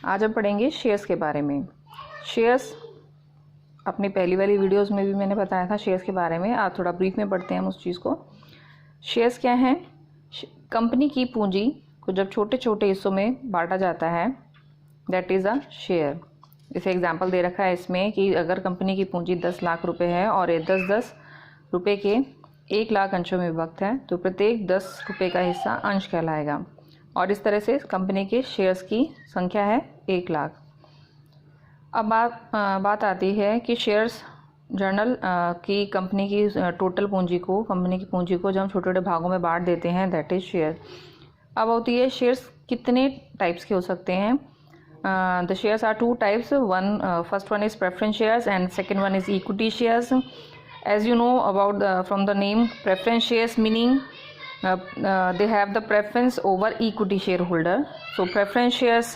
आज हम पढ़ेंगे शेयर्स के बारे में। शेयर्स अपनी पहली वाली वीडियोस में भी मैंने बताया था शेयर्स के बारे में। आज थोड़ा ब्रीफ में पढ़ते हैं हम उस चीज़ को। शेयर्स क्या हैं? कंपनी की पूंजी को जब छोटे छोटे हिस्सों में बांटा जाता है, दैट इज़ अ शेयर। जैसे एग्जांपल दे रखा है इसमें कि अगर कंपनी की पूंजी 10 लाख रुपए है और ये 10-10 रुपये के 1 लाख अंशों में विभक्त है, तो प्रत्येक 10 रुपये का हिस्सा अंश कहलाएगा। और इस तरह से कंपनी के शेयर्स की संख्या है 1 लाख। अब बात आती है कि शेयर्स जर्नल की कंपनी की टोटल पूंजी को, कंपनी की पूंजी को जब हम छोटे छोटे भागों में बांट देते हैं, दैट इज़ शेयर। अब होती है शेयर्स कितने टाइप्स के हो सकते हैं? The shares are 2 types. First one is preference shares and second one is equity shares. As you know about from the name, preference shares meaning they have the preference over equity shareholder. So preference shares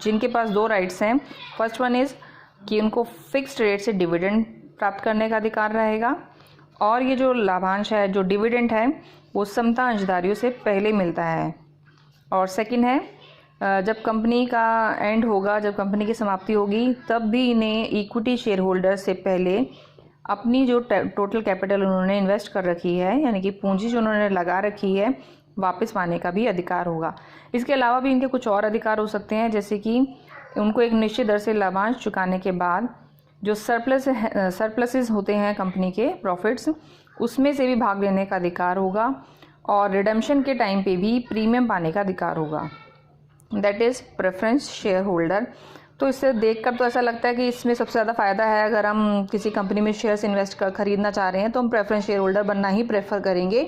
जिनके पास 2 rights हैं। First one is कि उनको fixed rate से dividend प्राप्त करने का अधिकार रहेगा, और ये जो लाभांश है, जो डिविडेंड है, वो समता अंशधारियों से पहले मिलता है। और सेकंड है जब कंपनी का एंड होगा, जब कंपनी की समाप्ति होगी, तब भी इन्हें इक्विटी शेयर होल्डर से पहले अपनी जो टोटल कैपिटल उन्होंने इन्वेस्ट कर रखी है, यानी कि पूंजी जो उन्होंने लगा रखी है, वापस पाने का भी अधिकार होगा। इसके अलावा भी इनके कुछ और अधिकार हो सकते हैं, जैसे कि उनको एक निश्चित दर से लाभांश चुकाने के बाद जो सरप्लसेस होते हैं कंपनी के प्रॉफिट्स, उसमें से भी भाग लेने का अधिकार होगा, और रिडेम्पशन के टाइम पे भी प्रीमियम पाने का अधिकार होगा। That is preference share holder. तो इससे देखकर तो ऐसा लगता है कि इसमें सबसे ज़्यादा फ़ायदा है। अगर हम किसी कंपनी में शेयर्स खरीदना चाह रहे हैं तो हम प्रेफरेंस शेयर होल्डर बनना ही प्रेफर करेंगे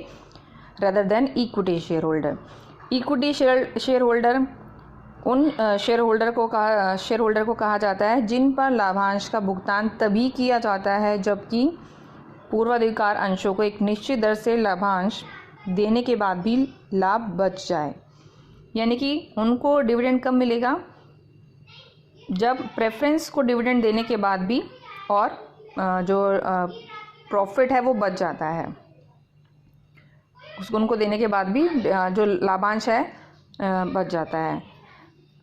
rather than equity share holder. Equity share holder उन शेयर होल्डर को कहा जाता है जिन पर लाभांश का भुगतान तभी किया जाता है जबकि पूर्वाधिकार अंशों को एक निश्चित दर से लाभांश देने के बाद भी लाभ बच जाए। यानी कि उनको डिविडेंड कब मिलेगा? जब प्रेफरेंस को डिविडेंड देने के बाद भी और जो प्रॉफिट है वो बच जाता है, उसको उनको देने के बाद भी जो लाभांश है बच जाता है।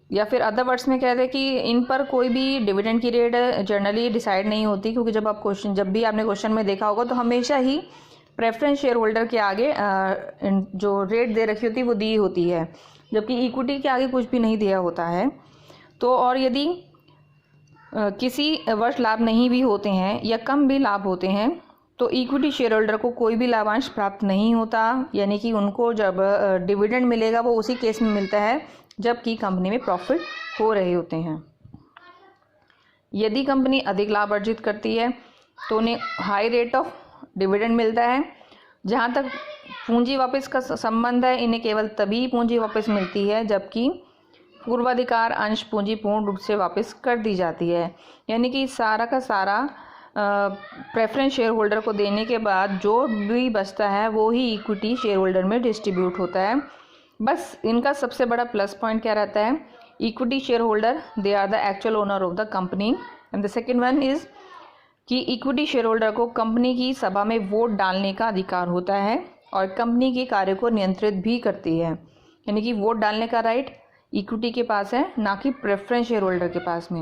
या फिर अदर वर्ड्स में कहते हैं कि इन पर कोई भी डिविडेंड की रेट जनरली डिसाइड नहीं होती, क्योंकि जब भी आपने क्वेश्चन में देखा होगा तो हमेशा ही प्रेफरेंस शेयर होल्डर के आगे जो रेट दे रखी होती है वो दी होती है, जबकि इक्विटी के आगे कुछ भी नहीं दिया होता है। तो और यदि किसी वर्ष लाभ नहीं भी होते हैं या कम भी लाभ होते हैं तो इक्विटी शेयर होल्डर को कोई भी लाभांश प्राप्त नहीं होता, यानी कि उनको जब डिविडेंड मिलेगा वो उसी केस में मिलता है जबकि कंपनी में प्रॉफिट हो रहे होते हैं। यदि कंपनी अधिक लाभ अर्जित करती है तो उन्हें हाई रेट ऑफ डिविडेंड मिलता है। जहाँ तक पूंजी वापस का संबंध है, इन्हें केवल तभी पूंजी वापस मिलती है जबकि पूर्वाधिकार अंश पूंजी पूर्ण रूप से वापस कर दी जाती है। यानी कि सारा का सारा प्रेफरेंस शेयर होल्डर को देने के बाद जो भी बचता है वो ही इक्विटी शेयर होल्डर में डिस्ट्रीब्यूट होता है। बस इनका सबसे बड़ा प्लस पॉइंट क्या रहता है? Equity share holder they are the actual owner of the company, and the second one is कि इक्विटी शेयर होल्डर को कंपनी की सभा में वोट डालने का अधिकार होता है और कंपनी के कार्य को नियंत्रित भी करती है। यानी कि वोट डालने का राइट इक्विटी के पास है, ना कि प्रेफरेंस शेयर होल्डर के पास में।